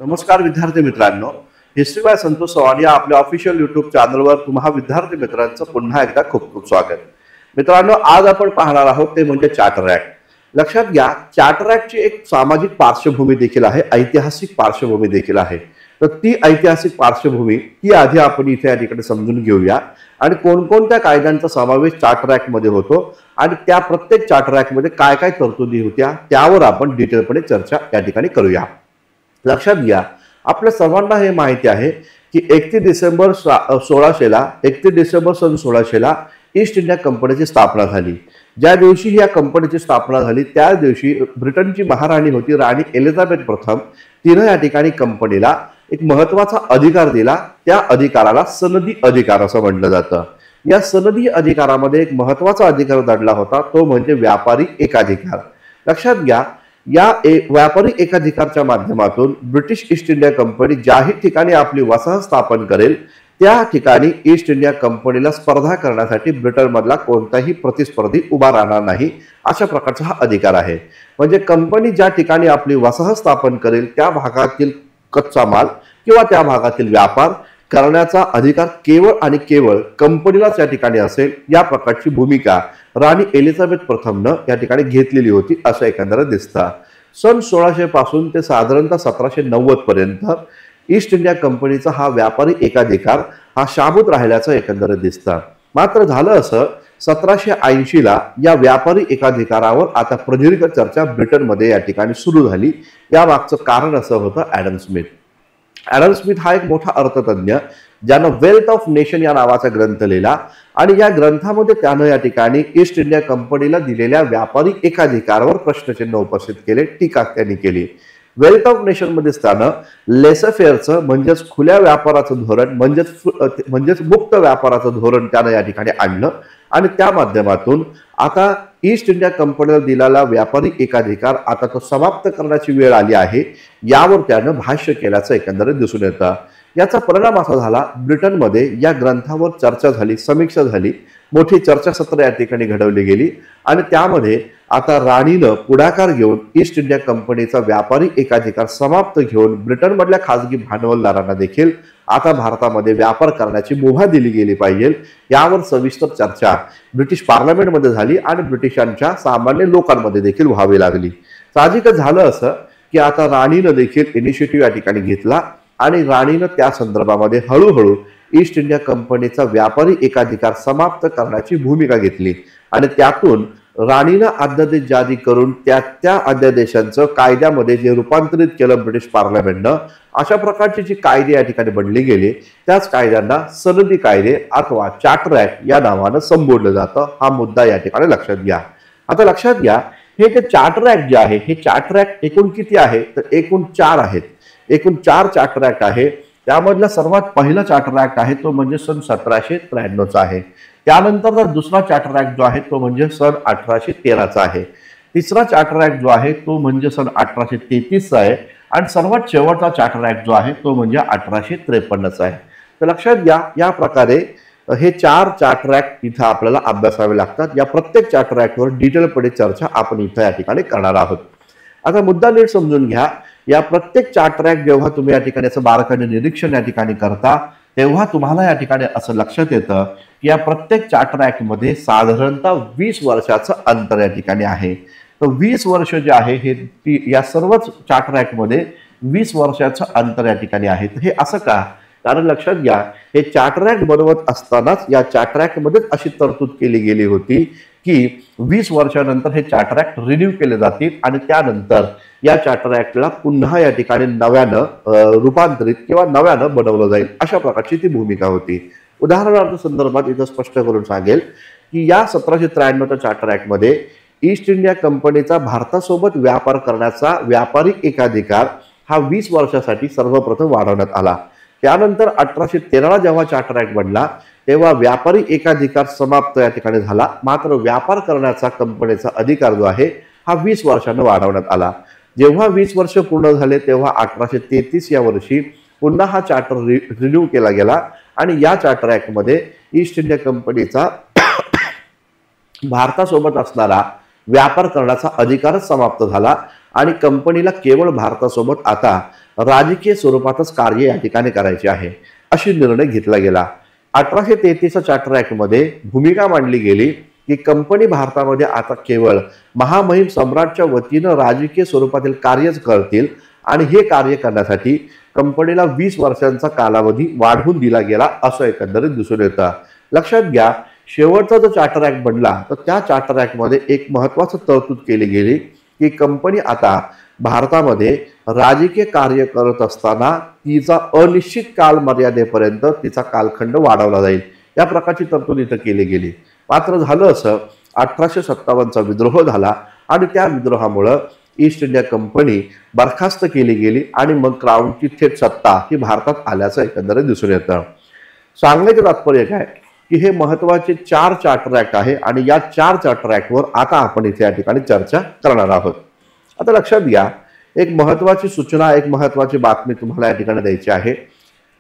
नमस्कार विद्यार्थी मित्रांनो, हिस्ट्री बाय संतोष चव्हाण या आपल्या ऑफिशियल युट्यूब चॅनलवर तुम्हा विद्यार्थी मित्रांचं पुन्हा एकदा खूप खूप स्वागत. मित्रांनो, आज आपण पाहणार आहोत ते म्हणजे चार्टर ऍक्ट. लक्षात घ्या, चार्टर ऍक्टची एक सामाजिक पार्श्वभूमी देखील आहे, ऐतिहासिक पार्श्वभूमी देखील आहे. तर ती ऐतिहासिक पार्श्वभूमी ही आधी आपण इथे या ठिकाणी समजून घेऊया आणि कोणकोणत्या कायद्यांचा समावेश चार्टर ऍक्ट मध्ये होतो आणि त्या प्रत्येक चार्टर ऍक्ट मध्ये काय काय तरतुदी होत्या त्यावर आपण डिटेलपणे चर्चा या ठिकाणी करूया. लक्षात घ्या, आपल्या सर्वांना हे माहिती आहे की 31 डिसेंबर 1600 ईस्ट इंडिया कंपनीची स्थापना झाली. ज्या दिवशी या कंपनीची स्थापना झाली त्या दिवशी ब्रिटनची महाराणी होती राणी एलिझाबेथ प्रथम. तिने या ठिकाणी कंपनीला एक महत्वाचा अधिकार दिला. त्या अधिकाराला सनदी अधिकार असं म्हटलं जातं. या सनदी अधिकारामध्ये एक महत्वाचा अधिकार दडला होता, तो म्हणजे व्यापारी एकाधिकार. लक्षात घ्या, या व्यापारी एकाधिकारच्या माध्यमातून ब्रिटिश ईस्ट इंडिया कंपनी ज्याही ठिकाणी आपली वसाहत स्थापन करेल त्या ठिकाणी ईस्ट इंडिया कंपनीला स्पर्धा करण्यासाठी ब्रिटनमधला कोणताही प्रतिस्पर्धी उभा राहणार नाही, अशा प्रकारचा हा अधिकार आहे. म्हणजे कंपनी ज्या ठिकाणी आपली वसाहत स्थापन करेल त्या भागातील कच्चा माल किंवा त्या भागातील व्यापार करण्याचा अधिकार केवळ आणि केवळ कंपनीलाच या ठिकाणी असेल, या प्रकारची भूमिका राणी एलिझाबेथ प्रथमनं या ठिकाणी घेतलेली होती असं एकंदर दिसतं. सन 1600 पासून ते साधारणतः 1790 पर्यंत ईस्ट इंडिया कंपनीचा हा व्यापारी एकाधिकार हा शाबूत राहिल्याचं एकंदर दिसतं. मात्र झालं असं, 1780 या व्यापारी एकाधिकारावर आता प्रदीर्घ चर्चा ब्रिटनमध्ये या ठिकाणी सुरू झाली. या मागचं कारण असं होतं ॲडम स्मिथ. ॲडम स्मिथ हा एक मोठा अर्थतज्ञ ज्यानं वेल्थ ऑफ नेशन या नावाचा ग्रंथ लिहिला आणि या ग्रंथामध्ये त्यानं या ठिकाणी ईस्ट इंडिया कंपनीला दिलेल्या व्यापारी एकाधिकारावर प्रश्नचिन्ह उपस्थित केले, टीका त्यांनी केली. वेल्थ ऑफ नेशन मध्ये त्यानं लेसफेअरचं म्हणजेच खुल्या व्यापाराचं धोरण म्हणजेच मुक्त व्यापाराचं धोरण त्यानं या ठिकाणी आणलं आणि त्या माध्यमातून आता ईस्ट इंडिया कंपनीला दिलेला व्यापारी एकाधिकार आता तो समाप्त करण्याची वेळ आली आहे, यावर त्यानं भाष्य केल्याचं एकंदरीत दिसून येतं. याचा परिणाम असा झाला, ब्रिटनमध्ये या ग्रंथावर चर्चा झाली, समीक्षा झाली, मोठी चर्चासत्र या ठिकाणी घडवली गेली आणि त्यामध्ये आता राणीनं पुढाकार घेऊन ईस्ट इंडिया कंपनीचा व्यापारी एकाधिकार समाप्त घेऊन ब्रिटनमधल्या खासगी भांडवलदारांना देखील आता भारतामध्ये व्यापार करण्याची मुभा दिली गेली पाहिजे, यावर सविस्तर चर्चा ब्रिटिश पार्लमेंटमध्ये झाली आणि ब्रिटिशांच्या सामान्य लोकांमध्ये देखील व्हावी लागली. साहजिकच झालं असं की आता राणीनं देखील इनिशिएटिव्ह या ठिकाणी घेतला आणि राणीनं त्या संदर्भामध्ये हळूहळू ईस्ट इंडिया कंपनीचा व्यापारी एकाधिकार समाप्त करण्याची भूमिका घेतली आणि त्यातून राणीनं अध्यादेश जारी करून त्या अध्यादेशांचं कायद्यामध्ये जे रूपांतरित केलं ब्रिटिश पार्लमेंटनं, अशा प्रकारची जी कायदे या ठिकाणी बनली गेली त्याच कायद्यांना सनदी कायदे अथवा चार्टर ऍक्ट या नावानं संबोधलं जातं. हा मुद्दा या ठिकाणी लक्षात घ्या. आता लक्षात घ्या, हे जे चार्टर ऍक्ट जे आहे, हे चार्टर ऍक्ट एकूण किती आहे तर एकूण 4 आहेत. एकूण 4 चार्टर ऍक्ट आहे. त्यामधला सर्वात पहिला चार्टर ऍक्ट आहे तो म्हणजे सन 1793चा आहे. त्यानंतर दुसरा चार्टर ऍक्ट जो आहे तो म्हणजे सन 1813चा आहे. तिसरा चार्टर ऍक्ट जो आहे तो म्हणजे सन 1833चा आहे आणि सर्वात शेवटचा चार्टर ऍक्ट जो आहे तो म्हणजे 1853चा आहे. तर लक्षात घ्या, या प्रकारे हे 4 चार्टर ऍक्ट इथं आपल्याला अभ्यासावे लागतात. या प्रत्येक चार्टर ऍक्टवर डिटेलपणे चर्चा आपण इथं या ठिकाणी करणार आहोत. आता मुद्दा नीट समजून घ्या, या प्रत्येक चार्टर ऍक्ट जेव्हा तुम्ही या ठिकाणी असं बारकाईने निरीक्षण या ठिकाणी करता तेव्हा तुम्हाला या ठिकाणी असं लक्षात येतं की या प्रत्येक चार्टर ऍक्ट मध्ये साधारणतः 20 वर्षाचं अंतर या ठिकाणी आहे. तर 20 वर्ष जे आहे हे या सर्वच चार्टर ऍक्ट मध्ये 20 वर्षाचं अंतर या ठिकाणी आहे. हे असं का? कारण लक्षात घ्या, हे चार्टर ऍक्ट बनवत असतानाच या चार्टर ऍक्ट मध्येच अशी तरतूद केली गेली होती की 20 वर्षानंतर हे चार्टर ऍक्ट रिन्यू केले जातील आणि त्यानंतर या चार्टर ऍक्टला पुन्हा या ठिकाणी नव्यानं रूपांतरित किंवा नव्यानं बनवलं जाईल, अशा प्रकारची ती भूमिका होती. उदाहरणार्थ संदर्भात इथं स्पष्ट करून सांगेल की या 1793च्या चार्टर ऍक्ट मध्ये ईस्ट इंडिया कंपनीचा भारतासोबत व्यापार करण्याचा व्यापारी एकाधिकार हा 20 वर्षासाठी सर्वप्रथम वाढवण्यात आला. त्यानंतर 1813ला जेव्हा चार्टर ऍक्ट बनला तेव्हा व्यापारी एकाधिकार समाप्त या ठिकाणी झाला, मात्र व्यापार करण्याचा कंपनीचा अधिकार जो आहे हा 20 वर्षांना वाढवण्यात आला. जेव्हा 20 वर्ष पूर्ण झाले तेव्हा 1833 या वर्षी पुन्हा हा चार्टर रिन्यू केला गेला आणि या चार्टर ऍक्ट मध्ये ईस्ट इंडिया कंपनीचा भारतासोबत असणारा व्यापार करण्याचा अधिकारच समाप्त झाला आणि कंपनीला केवळ भारतासोबत आता राजकीय स्वरूपातच कार्य या ठिकाणी करायचे आहे अशी निर्णय घेतला गेला। 1833 चार्टर ऍक्ट मध्ये भूमिका मांडली गेली की कंपनी भारतामध्ये आता केवळ महामहिम सम्राटच्या वतीनं राजकीय स्वरूपातील कार्यच करतील आणि हे कार्य करण्यासाठी कंपनीला 20 वर्षांचा कालावधी वाढवून दिला गेला असं एकंदरीत दिसून येतं। लक्षात घ्या, शेवटचा जो चार्टर ऍक्ट बनला तर त्या चार्टर ऍक्ट मध्ये एक महत्त्वाची तरतूद केली गेली की कंपनी आता भारतामध्ये राजकीय कार्य करत असताना तिचा अनिश्चित काल मर्यादेपर्यंत तिचा कालखंड वाढवला जाईल या प्रकारची तरतूद इथं केली गेली। मात्र झालं असं 1857चा विद्रोह झाला आणि त्या विद्रोहामुळे ईस्ट इंडिया कंपनी बरखास्त केली गेली आणि मग क्राऊनची थेट सत्ता ही भारतात आल्याचं एकंदरीत दिसून येतं। सांगण्याचे तात्पर्य काय की हे महत्त्वाचे 4 चार्टर ऍक्ट आहे आणि या 4 चार्टर ऍक्टवर आता आपण इथे या ठिकाणी चर्चा करणार आहोत। आता लक्षात घ्या, एक महत्त्वाची सूचना, एक महत्त्वाची बातमी तुम्हाला या ठिकाणी द्यायची आहे।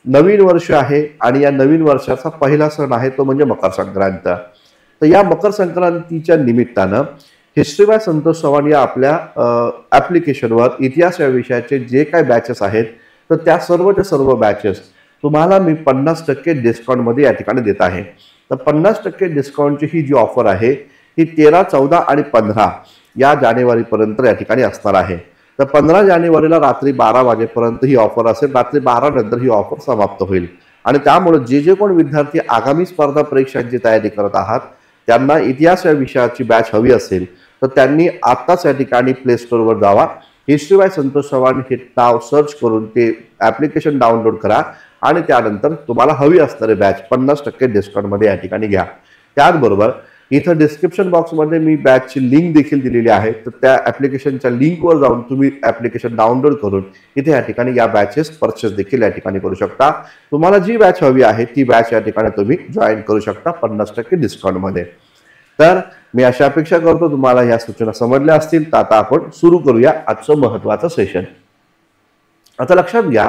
नवीन वर्ष आहे आणि या नवीन वर्षाचा पहिला सण आहे तो म्हणजे मकर संक्रांत। तर या मकर संक्रांतीच्या निमित्तानं हिस्ट्री बाय संतोष चव्हाण या आपल्या ॲप्लिकेशनवर इतिहास या विषयाचे जे काही बॅचेस आहेत तर त्या सर्वच्या सर्व बॅचेस तुम्हाला मी 50% डिस्काउंटमध्ये या ठिकाणी देत आहे। तर 50% डिस्काउंटची ही जी ऑफर आहे ही 13, 14 आणि 15 या जानेवारीपर्यंत या ठिकाणी असणार आहे। तर 15 जानेवारीला रात्री 12 वाजेपर्यंत ही ऑफर असेल, रात्री 12 नंतर ही ऑफर समाप्त होईल आणि त्यामुळे जे कोण विद्यार्थी आगामी स्पर्धा परीक्षांची तयारी करत आहात त्यांना इतिहास या विषयाची बॅच हवी असेल तर त्यांनी आत्ताच या ठिकाणी प्ले स्टोअरवर जावा, हिस्ट्री बाय संतोष चव्हाण हे नाव सर्च करून ते ॲप्लिकेशन डाउनलोड करा आणि त्यानंतर तुम्हाला हवी असणारी बॅच 50% डिस्काउंटमध्ये या ठिकाणी घ्या। त्याचबरोबर इथं डिस्क्रिप्शन बॉक्समध्ये मी बॅचची लिंक देखील दिलेली आहे, तर त्या ॲप्लिकेशनच्या लिंकवर जाऊन तुम्ही ॲप्लिकेशन डाउनलोड करून इथे या ठिकाणी या बॅचेस परचेस देखील या ठिकाणी करू शकता। तुम्हाला जी बॅच हवी आहे ती बॅच या ठिकाणी तुम्ही जॉईन करू शकता 50% डिस्काउंटमध्ये। तर मी अशी अपेक्षा करतो तुम्हाला या सूचना समजल्या असतील। तर आता आपण सुरू करूया आजचं महत्त्वाचं सेशन। आता लक्षात घ्या,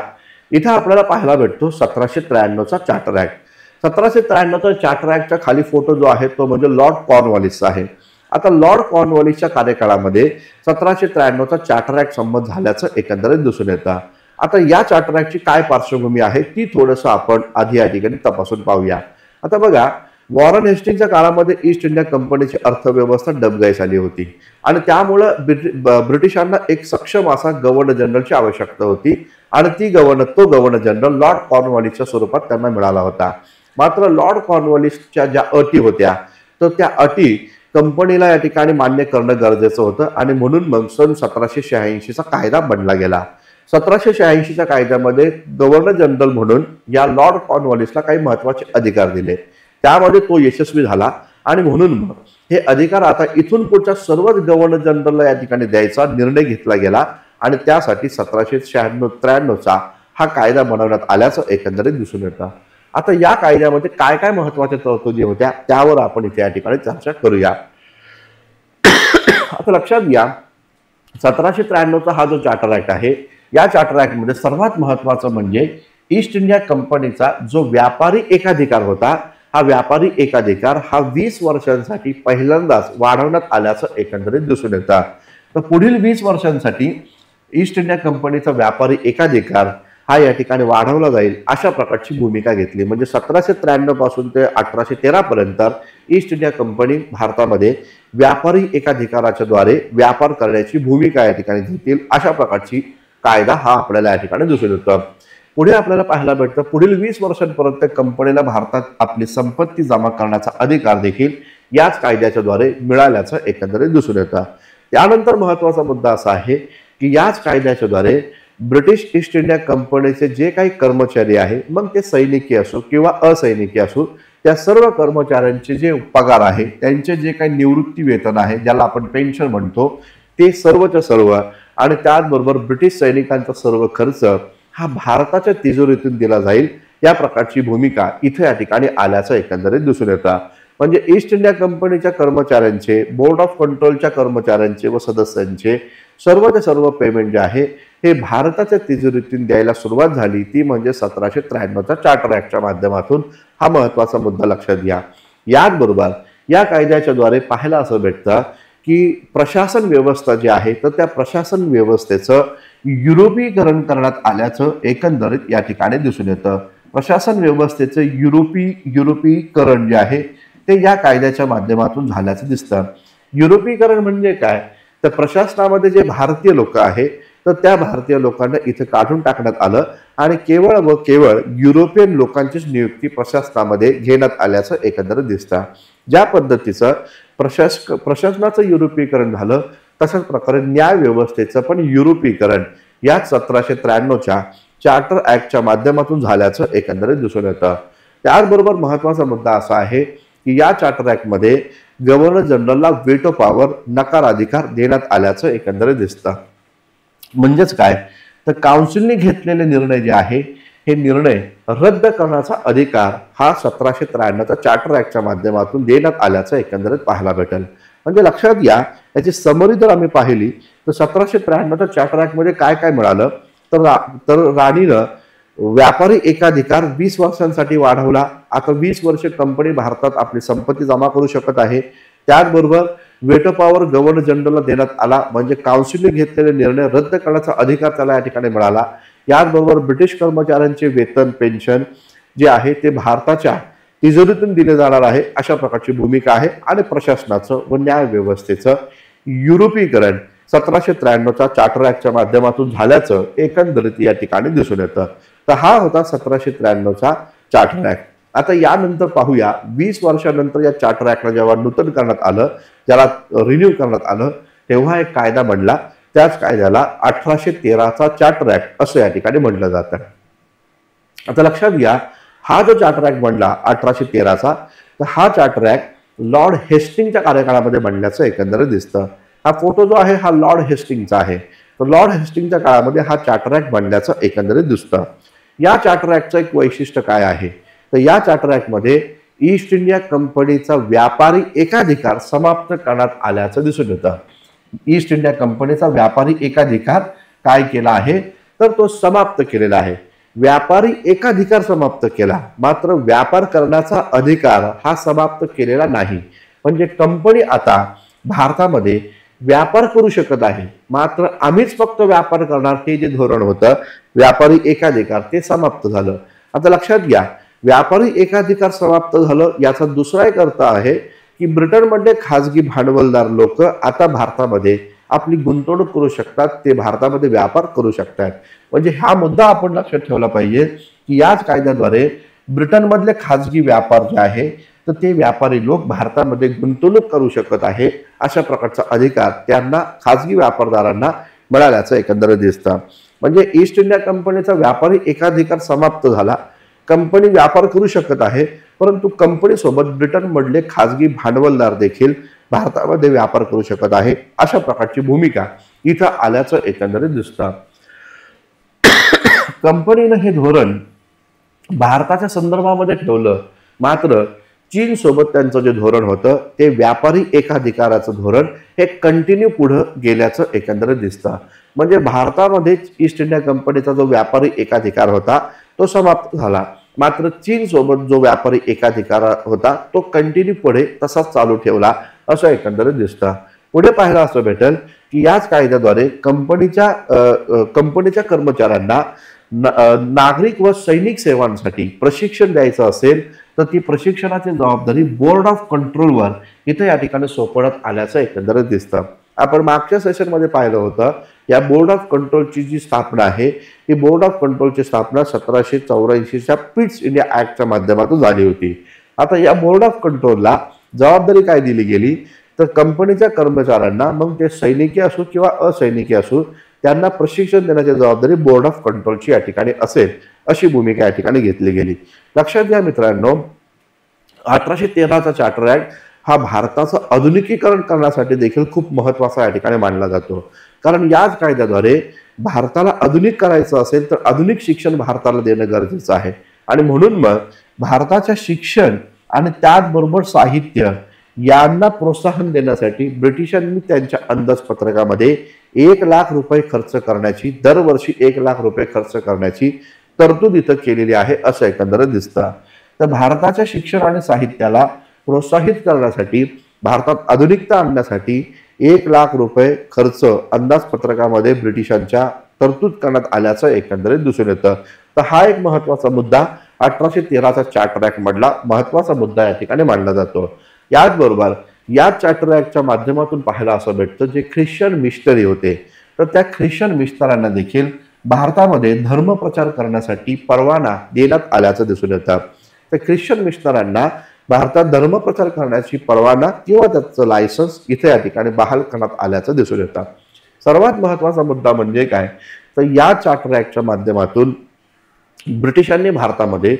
इथं आपल्याला पाहायला भेटतो 1793चा चार्टर ऍक्ट। 1793चा चार्टर ऍक्टच्या खाली फोटो जो आहे तो म्हणजे लॉर्ड कॉर्नवॉलिसचा आहे। आता लॉर्ड कॉर्नवॉलिसच्या कार्यकाळामध्ये 1793चा चार्टर ऍक्ट संमत झाल्याचं एकंदरीत दिसून येतं। आता या चार्टर ऍक्टची काय पार्श्वभूमी आहे ती थोडंसं आपण आधी या ठिकाणी तपासून पाहूया। आता बघा, वॉरन हेस्टिंगच्या काळामध्ये ईस्ट इंडिया कंपनीची अर्थव्यवस्था डबघाईस आली होती आणि त्यामुळे ब्रिटिशांना एक सक्षम असा गव्हर्नर जनरलची आवश्यकता होती आणि तो गव्हर्नर जनरल लॉर्ड कॉर्नवॉलिसच्या स्वरूपात त्यांना मिळाला होता। मात्र लॉर्ड कॉर्नवॉलिसच्या ज्या अटी होत्या तर त्या अटी कंपनीला या ठिकाणी मान्य करणं गरजेचं होतं आणि म्हणून मग सन 1786चा कायदा बनला गेला। 1786च्या कायद्यामध्ये गव्हर्नर जनरल म्हणून या लॉर्ड कॉर्नवॉलिसला काही महत्त्वाचे अधिकार दिले, त्यामध्ये तो यशस्वी झाला आणि म्हणून मग हे अधिकार आता इथून पुढच्या सर्वच गव्हर्नर जनरलला या ठिकाणी द्यायचा निर्णय घेतला गेला आणि त्यासाठी 1793चा हा कायदा बनवण्यात आल्याचं एकंदरीत दिसून येतं। आता या कायद्यामध्ये काय काय महत्त्वाच्या तरतुदी होत्या त्यावर आपण इथे या ठिकाणी चर्चा करूया। आता लक्षात घ्या, 1793चा हा जो चार्टर ऍक्ट आहे या चार्टर ऍक्ट मध्ये सर्वात महत्त्वाचं म्हणजे ईस्ट इंडिया कंपनीचा जो व्यापारी एकाधिकार होता हा व्यापारी एकाधिकार हा 20 वर्षांसाठी पहिल्यांदाच वाढवण्यात आल्याचं एकंदरीत दिसून येतं। तर पुढील 20 वर्षांसाठी ईस्ट इंडिया कंपनीचा व्यापारी एकाधिकार हा या ठिकाणी वाढवला जाईल अशा प्रकारची भूमिका घेतली। म्हणजे 1793 पासून ते 1813 पर्यंत ईस्ट इंडिया कंपनी भारतामध्ये व्यापारी एकाधिकाराच्या द्वारे व्यापार करण्याची भूमिका या ठिकाणी घेतील अशा प्रकारची कायदा हा आपल्याला या ठिकाणी दिसून येतो। पुढे आपल्याला पाहायला भेटतं पुढील 20 वर्षांपर्यंत कंपनीला भारतात आपली संपत्ती जमा करण्याचा अधिकार देखील याच कायद्याच्या द्वारे मिळाल्याचं एकंदरीत दिसून येतं। त्यानंतर महत्त्वाचा मुद्दा असा आहे की याच कायद्याच्या द्वारे ब्रिटिश ईस्ट इंडिया कंपनीचे जे काही कर्मचारी आहे, मग ते सैनिकी असो किंवा असैनिकी असो, त्या सर्व कर्मचाऱ्यांचे जे पगार आहे, त्यांचे जे काही निवृत्ती वेतन आहे ज्याला आपण पेन्शन म्हणतो ते सर्वच्या सर्व आणि त्याचबरोबर ब्रिटिश सैनिकांचा सर्व खर्च हा भारताच्या तिजोरीतून दिला जाईल या प्रकारची भूमिका इथे या ठिकाणी आल्याचं एकंदरीत दिसून येतं। म्हणजे ईस्ट इंडिया कंपनीच्या कर्मचाऱ्यांचे, बोर्ड ऑफ कंट्रोलच्या कर्मचाऱ्यांचे व सदस्यांचे सर्वच्या सर्व पेमेंट जे आहे हे भारताच्या तिजोरीतून द्यायला सुरुवात झाली ती म्हणजे 1793च्या चार्टर ऍक्टच्या माध्यमातून। हा महत्त्वाचा मुद्दा लक्षात घ्या। याचबरोबर या कायद्याच्या द्वारे पाहायला असं भेटतं की प्रशासन व्यवस्था जी आहे तर त्या प्रशासन व्यवस्थेचं युरोपीकरण करण्यात आल्याचं एकंदरीत या ठिकाणी दिसून येतं. प्रशासन व्यवस्थेचं युरोपीकरण जे आहे ते या कायद्याच्या माध्यमातून झाल्याचं दिसतं. युरोपीकरण म्हणजे काय, तर प्रशासनामध्ये जे भारतीय लोक आहे तर त्या भारतीय लोकांना इथे काढून टाकण्यात आलं आणि केवळ व केवळ युरोपियन लोकांचीच नियुक्ती प्रशासनामध्ये घेण्यात आल्याचं एकंदरीत दिसतं. ज्या पद्धतीचं प्रशासनाचं युरोपीकरण झालं तशाच प्रकारे न्याय व्यवस्थेचं पण युरोपीकरण या 1793च्या चार्टर ऍक्टच्या माध्यमातून झाल्याचं एकंदरीत दिसून येतं. त्याचबरोबर महत्वाचा मुद्दा असा आहे की या चार्टर ऍक्टमध्ये गव्हर्नर जनरलला व्हेटो पॉवर नकाराधिकार देण्यात आल्याचं एकंदरीत दिसतं. म्हणजेच काय, तर काउन्सिलने घेतलेले निर्णय जे आहे हे निर्णय रद्द करण्याचा अधिकार हा 1793च्या चार्टर ऍक्टच्या माध्यमातून देण्यात आल्याचं एकंदरीत पाहायला भेटेल. म्हणजे लक्षात घ्या, याची समरी जर आम्ही पाहिली तर 1793च्या चार्टर ऍक्ट मध्ये काय काय मिळालं, तर राणीनं व्यापारी एकाधिकार 20 वर्षांसाठी वाढवला. आता 20 वर्ष कंपनी भारतात आपली संपत्ती जमा करू शकत आहे. त्याचबरोबर व्हेटो पॉवर गव्हर्नर जनरलला देण्यात आला, म्हणजे काउन्सिलने घेतलेले निर्णय रद्द करण्याचा अधिकार त्याला या ठिकाणी मिळाला. याचबरोबर ब्रिटिश कर्मचाऱ्यांचे वेतन पेन्शन जे आहे ते भारताच्या तिजोरीतून दिले जाणार आहे अशा प्रकारची भूमिका आहे. आणि प्रशासनाचं व न्याय व्यवस्थेचं युरोपीकरण 1793च्या चार्टर ऍक्टच्या माध्यमातून झाल्याचं एकंदरीत या ठिकाणी दिसून येतं. तर हा होता 1793चा चार्टर ऍक्ट. आता यानंतर पाहूया 20 वर्षानंतर या चार्टर ऍक्टला जेव्हा नूतन करण्यात आलं, ज्याला रिन्यू करण्यात आलं, तेव्हा एक कायदा बनला. त्याच कायद्याला 1813चा चार्टर ऍक्ट असं या ठिकाणी म्हटलं जातं. आता लक्षात घ्या, हा जो चार्टर ऍक्ट बनला 1813चा, तर हा चार्टर ऍक्ट लॉर्ड हेस्टिंगच्या कार्यकाळामध्ये बनल्याचं एकंदरीत दिसतं. हा फोटो जो आहे हा लॉर्ड हेस्टिंगचा आहे. तर लॉर्ड हेस्टिंगच्या काळामध्ये हा चार्टर ऍक्ट बनल्याचं एकंदरीत दिसतं. या चार्टर ऍक्टचं एक वैशिष्ट्य काय आहे, तर या चार्टर ऍक्टमध्ये ईस्ट इंडिया कंपनीचा व्यापारी एकाधिकार समाप्त करण्यात आल्याचं दिसून येतं. ईस्ट इंडिया कंपनीचा व्यापारी एकाधिकार काय केला आहे, तर तो समाप्त केलेला आहे. व्यापारी एकाधिकार समाप्त केला, मात्र व्यापार करण्याचा अधिकार हा समाप्त केलेला नाही. म्हणजे कंपनी आता भारतामध्ये व्यापार करू शकत आहे, मात्र आम्हीच फक्त व्यापार करणार हे जे धोरण होतं व्यापारी एकाधिकार ते समाप्त झालं. आता लक्षात घ्या, व्यापारी एकाधिकार समाप्त झालं याचा दुसरा एक अर्थ आहे की ब्रिटनमध्ये खाजगी भांडवलदार लोक आता भारतामध्ये आपली गुंतवणूक करू शकतात, ते भारतामध्ये व्यापार करू शकतात. म्हणजे हा मुद्दा आपण लक्षात ठेवला पाहिजे की याच कायद्याद्वारे ब्रिटनमधले खाजगी व्यापार जे आहे तर ते व्यापारी लोक भारतामध्ये गुंतवणूक करू शकत आहे. अशा प्रकारचा अधिकार त्यांना खाजगी व्यापारदारांना मिळाल्याचं एकंदरीत दिसतं. म्हणजे ईस्ट इंडिया कंपनीचा व्यापारी एकाधिकार समाप्त झाला, कंपनी व्यापार करू शकत आहे, परंतु कंपनीसोबत ब्रिटनमधले खाजगी भांडवलदार देखील भारतामध्ये व्यापार करू शकत आहे. अशा प्रकारची भूमिका इथं आल्याचं एकंदरीत दिसतं. कंपनीनं हे धोरण भारताच्या संदर्भामध्ये ठेवलं, मात्र चीन सोबत त्यांचं जे धोरण होतं ते व्यापारी एकाधिकाराचं धोरण हे कंटिन्यू पुढे गेल्याचं एकंदरीत दिसतं. म्हणजे भारतामध्ये ईस्ट इंडिया कंपनीचा जो व्यापारी एकाधिकार होता तो समाप्त झाला, मात्र चीन सोबत जो व्यापारी एकाधिकार होता तो कंटिन्यू पुढे तसाच चालू ठेवला असं एकंदरीत दिसतं. पुढे पाहायला असं भेटेल की याच कायद्याद्वारे कंपनीच्या कर्मचाऱ्यांना नागरिक व सैनिक सेवांसाठी प्रशिक्षण द्यायचं असेल तर ती प्रशिक्षणाची जबाबदारी बोर्ड ऑफ कंट्रोलवर इथे या ठिकाणी सोपवण्यात आल्याचं एकंदरीत दिसतं. आपण मागच्या सेशनमध्ये पाहिलं होतं, या बोर्ड ऑफ कंट्रोलची जी स्थापना आहे ही बोर्ड ऑफ कंट्रोलची स्थापना 1784च्या पिट्स इंडिया ऍक्टच्या माध्यमातून झाली होती. आता या बोर्ड ऑफ कंट्रोलला जबाबदारी काय दिली गेली, तर कंपनीच्या कर्मचाऱ्यांना, मग ते सैनिकी असो किंवा असैनिकी असो, त्यांना प्रशिक्षण देण्याची जबाबदारी बोर्ड ऑफ कंट्रोलची या ठिकाणी असेल अशी भूमिका या ठिकाणी घेतली गेली. लक्षात घ्या मित्रांनो, 1813चा चार्टर ऍक्ट हा भारताचं आधुनिकीकरण करण्यासाठी देखील खूप महत्वाचा या ठिकाणी मानला जातो. कारण याच कायद्याद्वारे भारताला आधुनिक करायचं असेल तर आधुनिक शिक्षण भारताला देणं गरजेचं आहे. आणि म्हणून मग भारताच्या शिक्षण आणि त्याचबरोबर साहित्य यांना प्रोत्साहन देण्यासाठी ब्रिटिशांनी त्यांच्या अंदाजपत्रकामध्ये 1 लाख रुपये खर्च करण्याची, दरवर्षी 1 लाख रुपये खर्च करण्याची तरतूद इथं केलेली आहे असं एकंदरीत दिसतं. तर भारताच्या शिक्षण आणि साहित्याला प्रोत्साहित करण्यासाठी, भारतात आधुनिकता आणण्यासाठी 1,00,000 रुपये खर्च अंदाजपत्रकामध्ये ब्रिटिशांच्या तरतूद करण्यात आल्याचं एकंदरीत दिसून येतं. तर हा एक महत्वाचा मुद्दा 1813चा चार्टर ऍक्ट मधला महत्वाचा मुद्दा या ठिकाणी मांडला जातो. याचबरोबर या चार्टर ऍक्टच्या माध्यमातून पाहायला असं भेटतं जे ख्रिश्चन मिशनरी होते तर त्या ख्रिश्चन मिशनरांना देखील भारतामध्ये धर्मप्रचार करण्यासाठी परवाना देण्यात आल्याचं दिसून येतं. तर ख्रिश्चन मिशनरांना भारतात धर्मप्रचार करण्याची परवाना किंवा त्याचं लायसन्स इथे या ठिकाणी बहाल करण्यात आल्याचं दिसून येतं. सर्वात महत्वाचा मुद्दा म्हणजे काय तर या चार्टर ऍक्टच्या माध्यमातून ब्रिटिशांनी भारतामध्ये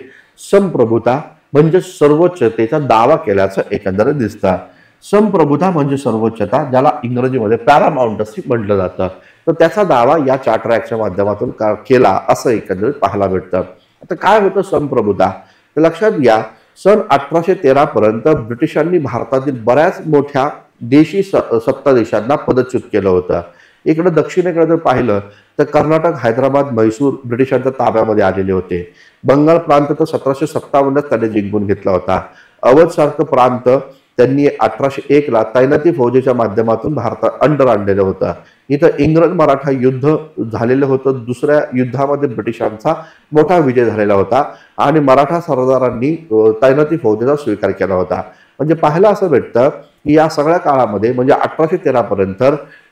संप्रभुता म्हणजे सर्वोच्चतेचा दावा केल्याचं एकंदरीत दिसतं. संप्रभुता म्हणजे सर्वोच्चता, ज्याला इंग्रजीमध्ये पॅरामाउंटसी म्हटलं जातं, तर त्याचा दावा या चार्टर ऍक्टच्या माध्यमातून केला असं एकंदरीत पाहायला भेटतं. आता काय होतं संप्रभुता तर लक्षात घ्या, सन 1813 पर्यंत ब्रिटिशांनी भारतातील बऱ्याच मोठ्या देशी सत्ता देशांना पदच्युत केलं होतं. इकडे दक्षिणेकडे जर पाहिलं तर कर्नाटक, हैदराबाद, मैसूर ब्रिटिशांच्या ताब्यामध्ये आलेले होते. बंगाल प्रांत तर 1757 त्यांनी जिंकून घेतला होता. अवध सारखं प्रांत त्यांनी 1801ला तैनाती फौजेच्या माध्यमातून भारतात अंडर आणलेलं होतं. इथं इंग्रज मराठा युद्ध झालेलं होतं. दुसऱ्या युद्धामध्ये ब्रिटिशांचा मोठा विजय झालेला होता आणि मराठा सरदारांनी तैनाती फौजेचा स्वीकार केला होता. म्हणजे पाहायला असं भेटतं की या सगळ्या काळामध्ये म्हणजे 1813 पर्यंत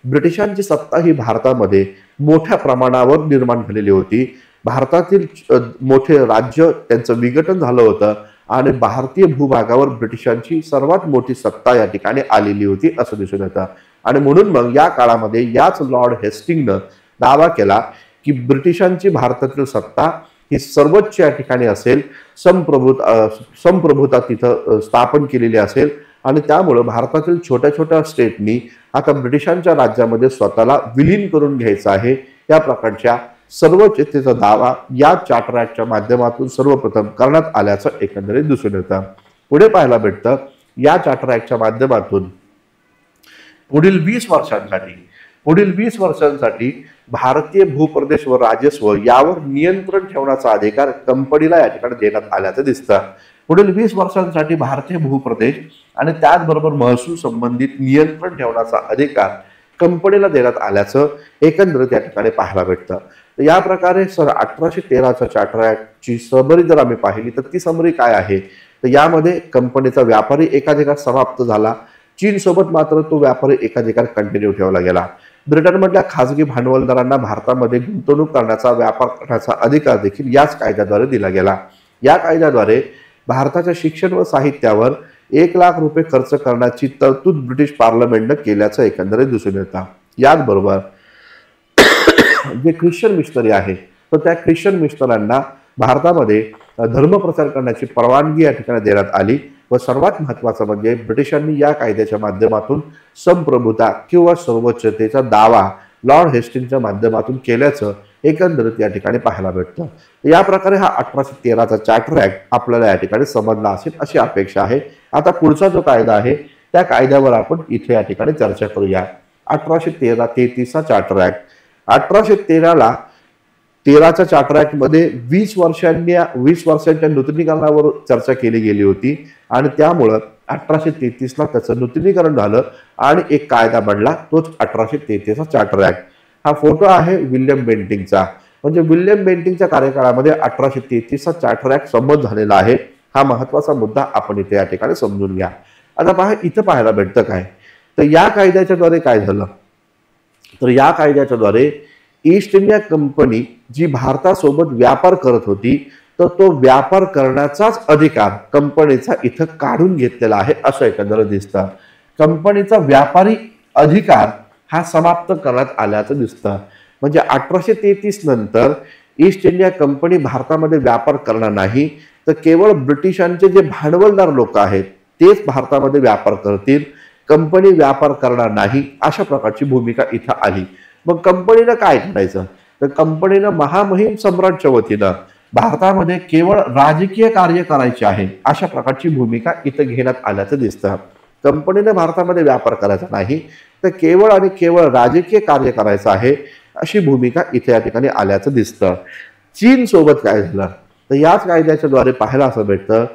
ब्रिटिशांची सत्ता ही भारतामध्ये मोठ्या प्रमाणावर निर्माण झालेली होती. भारतातील मोठे राज्य त्यांचं विघटन झालं होतं आणि भारतीय भूभागावर ब्रिटिशांची सर्वात मोठी सत्ता या ठिकाणी आलेली होती असं दिसून येतं. आणि म्हणून मग या काळामध्ये याच लॉर्ड हेस्टिंगनं दावा केला की ब्रिटिशांची भारतातील सत्ता ही सर्वोच्च या ठिकाणी असेल, संप्रभुता तिथं स्थापन केलेली असेल आणि त्यामुळे भारतातील छोट्या छोट्या स्टेटनी आता ब्रिटिशांच्या राज्यामध्ये स्वतःला विलीन करून घ्यायचं आहे. या प्रकारच्या सर्वोच्चतेचा दावा या चार्टर ऍक्टच्या माध्यमातून सर्वप्रथम करण्यात आल्याचं एकंदरीत दिसून येतं. पुढे पाहायला भेटतं या चार्टर ऍक्टच्या माध्यमातून पुढील 20 वर्षांसाठी भारतीय भूप्रदेश व राजस्व यावर नियंत्रण ठेवण्याचा अधिकार कंपनीला या ठिकाणी देण्यात आल्याचं दिसतं. पुढील 20 वर्षांसाठी भारतीय भूप्रदेश आणि त्याचबरोबर महसूल संबंधित नियंत्रण ठेवण्याचा अधिकार कंपनीला देण्यात आल्याचं एकंदरीत या ठिकाणी पाहायला भेटतं. तर या प्रकारे सन 1813च्या चार्टर ऍक्टची समरी जर आम्ही पाहिली तर ती समरी काय आहे तर यामध्ये कंपनीचा व्यापारी एकाधिकार समाप्त झाला. चीन सोबत मात्र तो व्यापारी एकाधिकार कंटिन्यू ठेवला गेला. ब्रिटनमधल्या खासगी भांडवलदारांना भारतामध्ये गुंतवणूक करण्याचा, व्यापार करण्याचा अधिकार देखील याच कायद्याद्वारे दिला गेला. या कायद्याद्वारे भारताच्या शिक्षण व साहित्यावर 1,00,000 रुपये खर्च करण्याची तरतूद ब्रिटिश पार्लमेंटनं केल्याचं एकंदरीत दिसून येतं. याचबरोबर जे ख्रिश्चन मिशनरी आहे तर त्या ख्रिश्चन मिशनरांना भारतामध्ये धर्मप्रचार करण्याची परवानगी या ठिकाणी देण्यात आली. व सर्वात महत्वाचं म्हणजे ब्रिटिशांनी या कायद्याच्या माध्यमातून संप्रभुता किंवा सर्वोच्चतेचा दावा लॉर्ड हेस्टिंगच्या माध्यमातून केल्याचं एकंदरीत या ठिकाणी पाहायला भेटतं. या प्रकारे हा 1813चा चार्टर ऍक्ट आपल्याला या ठिकाणी समजला असेल अशी अपेक्षा आहे. आता पुढचा जो कायदा आहे त्या कायद्यावर आपण इथे या ठिकाणी चर्चा करूया. 1833चा चार्टर ऍक्ट. 1813च्या चार्टर ऍक्ट मध्ये 20 वर्षांच्या नूतनीकरणावर चर्चा केली गेली होती आणि त्यामुळं 1833ला त्याचं नूतनीकरण झालं आणि एक कायदा बनला, तोच 1833चा चार्टर ऍक्ट. हा फोटो आहे विल्यम बेंटिंगचा. म्हणजे विल्यम बेंटिंगच्या कार्यकाळामध्ये 1833चा चार्टर ऍक्ट संमत झालेला आहे. हा महत्वाचा मुद्दा आपण इथे या ठिकाणी समजून घ्या. आता पहा इथं पाहायला भेटतं काय तर या कायद्याच्या द्वारे काय झालं तर या कायद्याच्या द्वारे ईस्ट इंडिया कंपनी जी भारतासोबत व्यापार करत होती तर तो व्यापार करण्याचाच अधिकार कंपनीचा इथं काढून घेतलेला आहे असं एकंदरीत दिसतं. कंपनीचा व्यापारी अधिकार हा समाप्त करण्यात आल्याचं दिसतं. म्हणजे 1833 नंतर ईस्ट इंडिया कंपनी भारतामध्ये व्यापार करणार नाही तर केवळ ब्रिटिशांचे जे भांडवलदार लोक आहेत तेच भारतामध्ये व्यापार करतील, कंपनी व्यापार करणार नाही अशा प्रकारची भूमिका इथं आली. मग कंपनीनं काय करायचं तर कंपनीनं महामहिम सम्राटच्या वतीनं भारतामध्ये केवळ राजकीय कार्य करायचे आहे अशा प्रकारची भूमिका इथं घेण्यात आल्याचं दिसतं. कंपनीने भारतामध्ये व्यापार करायचा नाही तर केवळ आणि केवळ राजकीय कार्य करायचं आहे अशी भूमिका इथे या ठिकाणी आल्याचं दिसतं. चीन सोबत काय झालं तर याच कायद्याच्या द्वारे पाहायला असं भेटतं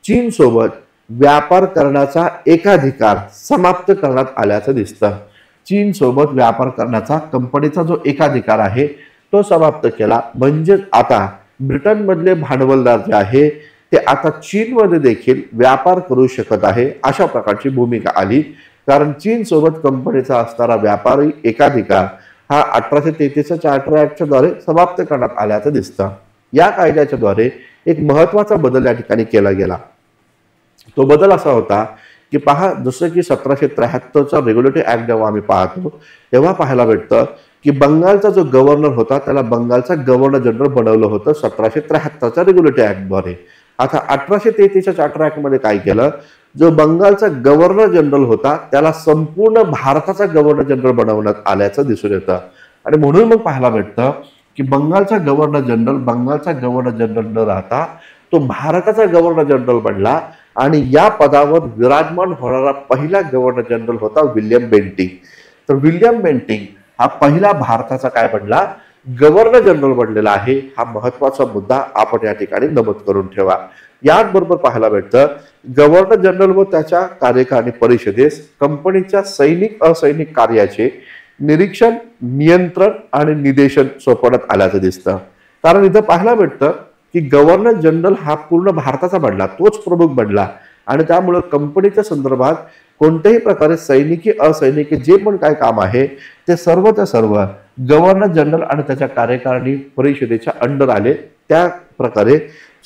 चीन सोबत व्यापार करण्याचा एकाधिकार समाप्त करण्यात आल्याचं दिसतं. चीन सोबत व्यापार करण्याचा कंपनीचा जो एकाधिकार आहे तो समाप्त केला. म्हणजेच आता ब्रिटनमधले भांडवलदार जे आहे ते आता चीनमध्ये देखील व्यापार करू शकत आहे, अशा प्रकारची भूमिका आली. कारण चीन सोबत कंपनीचा असणारा व्यापारी एकाधिकार हा 1833च्या चार्टर ऍक्टच्या द्वारे समाप्त करण्यात आल्याचं दिसतं. या कायद्याच्या द्वारे एक महत्वाचा बदल या ठिकाणी केला गेला. तो बदल असा होता की पहा, जसं की 1773चा रेग्युलेटरी ऍक्ट जेव्हा आम्ही पाहतो तेव्हा पाहायला भेटतं की बंगालचा जो गव्हर्नर होता त्याला बंगालचा गव्हर्नर जनरल बनवलं होतं 1773च्या रेग्युलेटरी ऍक्टद्वारे. आता 1833च्या चार्टर ऍक्ट मध्ये काय केलं, जो बंगालचा गव्हर्नर जनरल होता त्याला संपूर्ण भारताचा गव्हर्नर जनरल बनवण्यात आल्याचं दिसून येतं. आणि म्हणून मग पाहायला भेटतं की बंगालचा गव्हर्नर जनरल न राहता तो भारताचा गव्हर्नर जनरल बनला. आणि या पदावर विराजमान होणारा पहिला गव्हर्नर जनरल होता विल्यम बेंटिंग. तर विल्यम बेंटिंग हा पहिला भारताचा काय बनला, गव्हर्नर जनरल बनलेला आहे. हा महत्वाचा मुद्दा आपण या ठिकाणी नमूद करून ठेवा. याचबरोबर पाहायला भेटतं गव्हर्नर जनरल व त्याच्या कार्यकारिणी परिषदेस कंपनीच्या सैनिक असैनिक कार्याचे निरीक्षण, नियंत्रण आणि निदेशन सोपवण्यात आल्याचं दिसतं. कारण इथं पाहायला भेटतं की गव्हर्नर जनरल हा पूर्ण भारताचा बनला, तोच प्रमुख बनला. आणि त्यामुळे कंपनीच्या संदर्भात कोणत्याही प्रकारे सैनिकी असैनिकी जे पण काय काम आहे ते सर्वच्या सर्व गव्हर्नर जनरल आणि त्याच्या कार्यकारिणी परिषदेच्या अंडर आले. त्या प्रकारे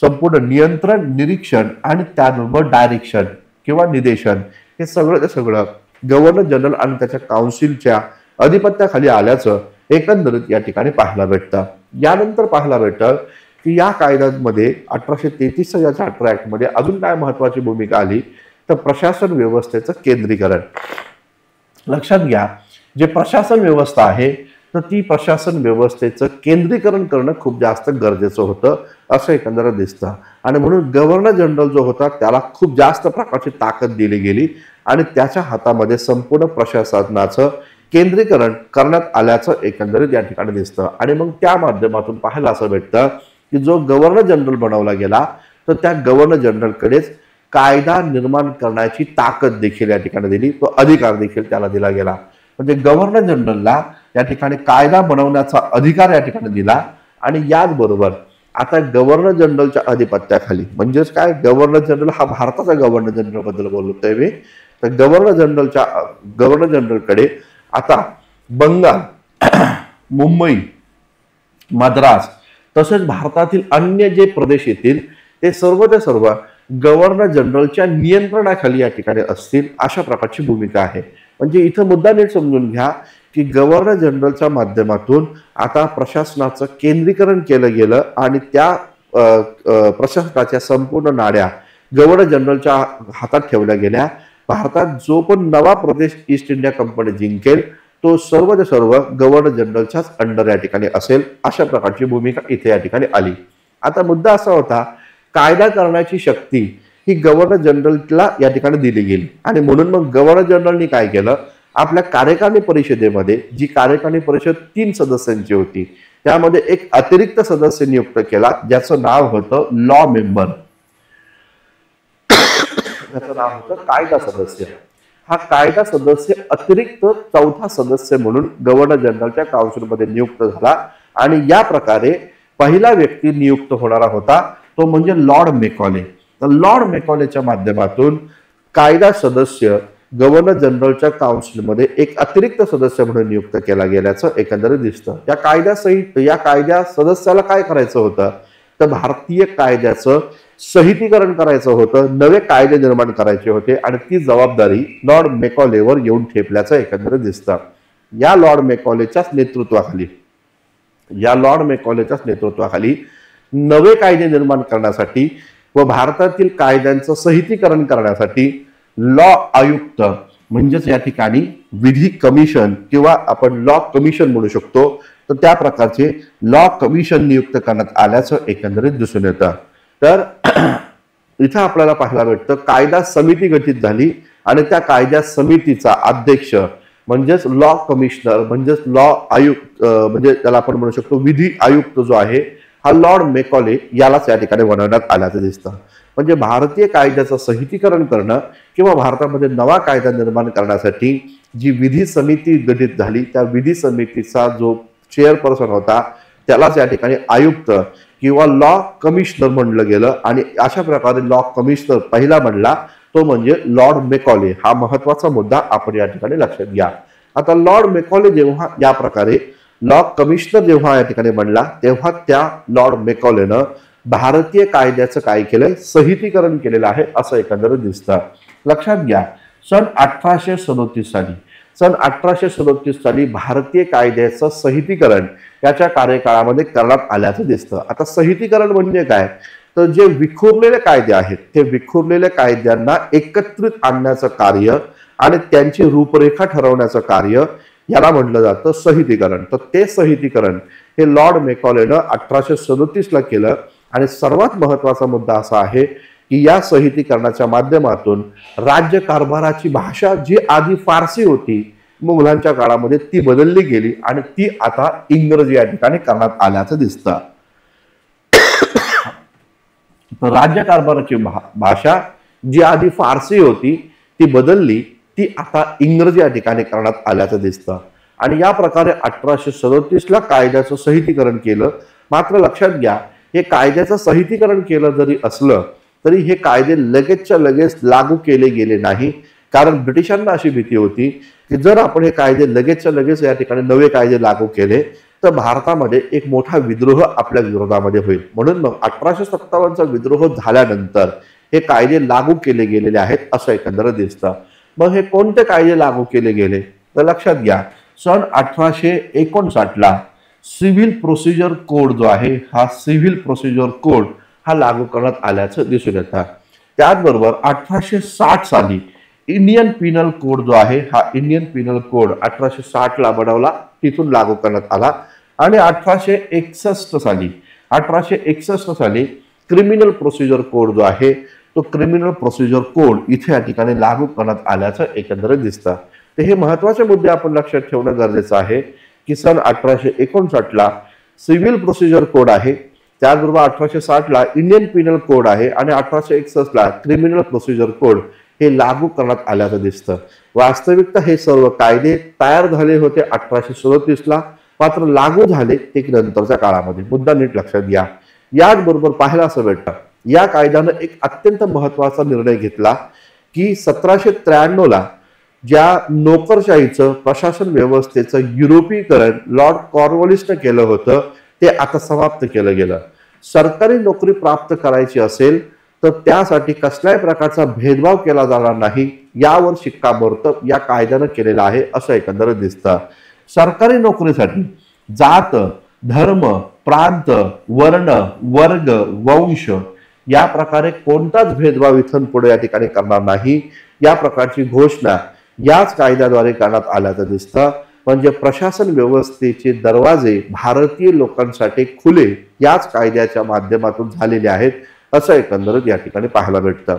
संपूर्ण नियंत्रण, निरीक्षण आणि त्याबरोबर डायरेक्शन किंवा निदेशन हे सगळं गव्हर्नर जनरल आणि त्याच्या काउन्सिलच्या अधिपत्याखाली आल्याचं एकंदरीत या ठिकाणी पाहायला भेटतं. यानंतर पाहायला भेटतं की या कायद्यांमध्ये 1833च्या या चार्टर ऍक्ट मध्ये अजून काय महत्वाची भूमिका आली तर प्रशासन व्यवस्थेचं केंद्रीकरण. लक्षात घ्या, जे प्रशासन व्यवस्था आहे तर ती प्रशासन व्यवस्थेचं केंद्रीकरण करणं खूप जास्त गरजेचं होतं असं एकंदरीत दिसतं. आणि म्हणून गव्हर्नर जनरल जो होता त्याला खूप जास्त प्रकारची ताकद दिली गेली आणि त्याच्या हातामध्ये संपूर्ण प्रशासनाचं केंद्रीकरण करण्यात आल्याचं एकंदरीत या ठिकाणी दिसतं. आणि मग त्या माध्यमातून पाहायला असं भेटतं की जो गव्हर्नर जनरल बनवला गेला तर त्या गव्हर्नर जनरलकडेच कायदा निर्माण करण्याची ताकद देखील या ठिकाणी दिली, तो अधिकार देखील त्याला दिला गेला. म्हणजे गव्हर्नर जनरलला या ठिकाणी कायदा बनवण्याचा अधिकार या ठिकाणी दिला. आणि याचबरोबर आता गव्हर्नर जनरलच्या अधिपत्याखाली, म्हणजेच काय, गव्हर्नर जनरल हा भारताचा गव्हर्नर जनरल बद्दल बोलतोय मी, तर गव्हर्नर जनरलकडे आता बंगाल, मुंबई, मद्रास तसेच भारतातील अन्य जे प्रदेश येतील ते सर्वच्या सर्व गव्हर्नर जनरलच्या नियंत्रणाखाली या ठिकाणी असतील, अशा प्रकारची भूमिका आहे. म्हणजे इथं मुद्दा नीट समजून घ्या की गव्हर्नर जनरलच्या माध्यमातून आता प्रशासनाचं केंद्रीकरण केलं गेलं आणि त्या प्रशासनाच्या संपूर्ण नाड्या गव्हर्नर जनरलच्या हातात ठेवल्या गेल्या. भारतात जो पण नवा प्रदेश ईस्ट इंडिया कंपनी जिंकेल तो सर्वच्या सर्व गव्हर्नर जनरलच्याच अंडर या ठिकाणी असेल, अशा प्रकारची भूमिका इथे या ठिकाणी आली. आता मुद्दा असा होता, कायदा करण्याची शक्ती ही गव्हर्नर जनरलला या ठिकाणी दिली गेली. आणि म्हणून मग गव्हर्नर जनरलनी काय केलं, आपल्या कार्यकारिणी परिषदेमध्ये, जी कार्यकारिणी परिषद 3 सदस्यांची होती, त्यामध्ये एक अतिरिक्त सदस्य नियुक्त केला ज्याचं नाव होतं लॉ मेंबर. त्याचं नाव होतं कायदा सदस्य. हा कायदा सदस्य अतिरिक्त 4था सदस्य म्हणून गव्हर्नर जनरलच्या काउन्सिलमध्ये नियुक्त झाला. आणि या प्रकारे पहिला व्यक्ती नियुक्त होणारा होता तो म्हणजे लॉर्ड मेकॉले. तर लॉर्ड मेकॉलेच्या माध्यमातून कायदा सदस्य गव्हर्नर जनरलच्या काउन्सिलमध्ये एक अतिरिक्त सदस्य म्हणून नियुक्त केला गेल्याचं एकंदरीत दिसतं. या कायद्या सदस्याला काय करायचं होतं तर भारतीय कायद्याचं सहितीकरण करायचं होतं, नवे कायदे निर्माण करायचे होते आणि ती जबाबदारी लॉर्ड मेकॉलेवर येऊन ठेपल्याचं एकंदरीत दिसतं. या लॉर्ड मेकॉलेच्याच नेतृत्वाखाली नवे कायदे निर्माण करण्यासाठी व भारतातील कायद्यांचं सहितीकरण करण्यासाठी लॉ आयुक्त, म्हणजेच या ठिकाणी विधी कमिशन किंवा आपण लॉ कमिशन म्हणू शकतो, तर त्या प्रकारचे लॉ कमिशन नियुक्त करण्यात आल्याचं एकंदरीत दिसून येतं. तर इथं आपल्याला पाहायला भेटतं कायदा समिती गठीत झाली आणि त्या कायदा समितीचा अध्यक्ष म्हणजेच लॉ कमिशनर, म्हणजेच लॉ आयुक्त, म्हणजे त्याला आपण म्हणू शकतो विधी आयुक्त जो आहे हा लॉर्ड मेकॉले यालाच या ठिकाणी बनवण्यात आल्याचं दिसतं. म्हणजे भारतीय कायद्याचं सहितीकरण करणं किंवा भारतामध्ये नवा कायदा निर्माण करण्यासाठी जी विधी समिती गठीत झाली त्या विधी समितीचा जो चेअरपर्सन होता त्यालाच या ठिकाणी आयुक्त किंवा लॉ कमिशनर म्हणलं गेलं आणि अशा प्रकारे लॉ कमिशनर पहिला बनला तो म्हणजे लॉर्ड मेकॉले। हा महत्वाचा मुद्दा आपण या ठिकाणी लक्षात घ्या। आता लॉर्ड मेकॉले जेव्हा या प्रकारे लॉ कमिशनर जेव्हा या ठिकाणी बनला तेव्हा त्या लॉर्ड मेकॉलेनं भारतीय कायद्याचं काय केलंय, संहितीकरण केलेलं आहे असं एकंदरीत दिसतं। लक्षात घ्या सन 1837 साली सन 1837 साली भारतीय कायद्याचं संहितीकरण याच्या कार्यकाळामध्ये करण्यात आल्याचं दिसतं। आता संहितीकरण म्हणजे काय, तर जे विखुरलेले कायदे आहेत ते विखुरलेल्या कायद्यांना एकत्रित आणण्याचं कार्य आणि त्यांची रूपरेखा ठरवण्याचं कार्य याला म्हटलं जातं संहितीकरण। तर ते संहितीकरण हे लॉर्ड मेकॉलेनं 1837 ला केलं आणि सर्वात महत्वाचा मुद्दा असा आहे की या संहितीकरणाच्या माध्यमातून राज्य कारभाराची भाषा जी आधी फारसी होती मुघलांच्या काळामध्ये ती बदलली गेली आणि ती आता इंग्रजी या ठिकाणी करण्यात आल्याचं दिसतं। राज्य कारभाराची भाषा जी आधी फारसी होती ती बदलली, ती आता इंग्रजी या ठिकाणी करण्यात आल्याचं दिसतं। आणि या प्रकारे 1837 ला कायद्याचं संहितीकरण केलं। मात्र लक्षात घ्या हे कायद्याचं संहितीकरण केलं जरी असलं तरी हे कायदे लगेचच्या लगेच लागू केले गेले नाही, कारण ब्रिटिशांना अशी भीती होती की जर आपण हे कायदे लगेचच्या लगेच या ठिकाणी नवे कायदे लागू केले तर भारतामध्ये एक मोठा विद्रोह आपल्या विरोधामध्ये होईल। म्हणून मग 1857 चा विद्रोह झाल्यानंतर हे कायदे लागू केले गेलेले आहेत असं एकंदरीत दिसतं। मग हे कोणते कायदे लागू केले गेले तर लक्षात घ्या सन 1859 ला सिव्हिल प्रोसिजर कोड जो आहे हा सिव्हिल प्रोसिजर कोड हा लागू करण्यात आल्याचं दिसून येतं। त्याचबरोबर 1860 साली इंडियन पिनल कोड जो आहे हा इंडियन पिनल कोड 1860 ला बनवला, तिथून लागू करण्यात आला। आणि 1861 साली क्रिमिनल प्रोसिजर कोड जो आहे तो क्रिमिनल प्रोसिजर कोड इथे या ठिकाणी लागू करण्यात आल्याचं एकंदरीत दिसतं। तर हे महत्वाचे मुद्दे आपण लक्षात ठेवणं गरजेचं आहे की सन 1859 ला सिव्हिल प्रोसिजर कोड आहे, त्याचबरोबर 1860 ला इंडियन पिनल कोड आहे आणि 1861 ला क्रिमिनल प्रोसिजर कोड हे लागू करण्यात आल्याचं दिसतं। वास्तविकता हे सर्व कायदे तयार झाले होते 1837 ला, मात्र लागू झाले ते नंतरच्या काळामध्ये। मुद्दा नीट लक्षात घ्या। याचबरोबर पाहायला असं भेटतं या कायद्यानं एक अत्यंत महत्वाचा निर्णय घेतला की 1793 ला ज्या नोकरशाहीचं प्रशासन व्यवस्थेचं युरोपीकरण लॉर्ड कॉर्नवॉलिसने केलं होतं ते आता समाप्त केलं गेलं। सरकारी नोकरी प्राप्त करायची असेल तर त्यासाठी कसल्याही प्रकारचा भेदभाव केला जाणार नाही यावर शिक्कामोर्तब या कायद्यानं केलेला आहे असं एकंदरीत दिसतं। सरकारी नोकरीसाठी जात, धर्म, प्रांत, वर्ण, वर्ग, वंश या प्रकारे कोणताच भेदभाव इथून पुढे या ठिकाणी करणार नाही या प्रकारची घोषणा याच कायद्याद्वारे करण्यात आल्याचं दिसतं। म्हणजे प्रशासन व्यवस्थेचे दरवाजे भारतीय लोकांसाठी खुले याच कायद्याच्या माध्यमातून झालेले आहेत असं एकंदरीत या ठिकाणी पाहायला भेटतं।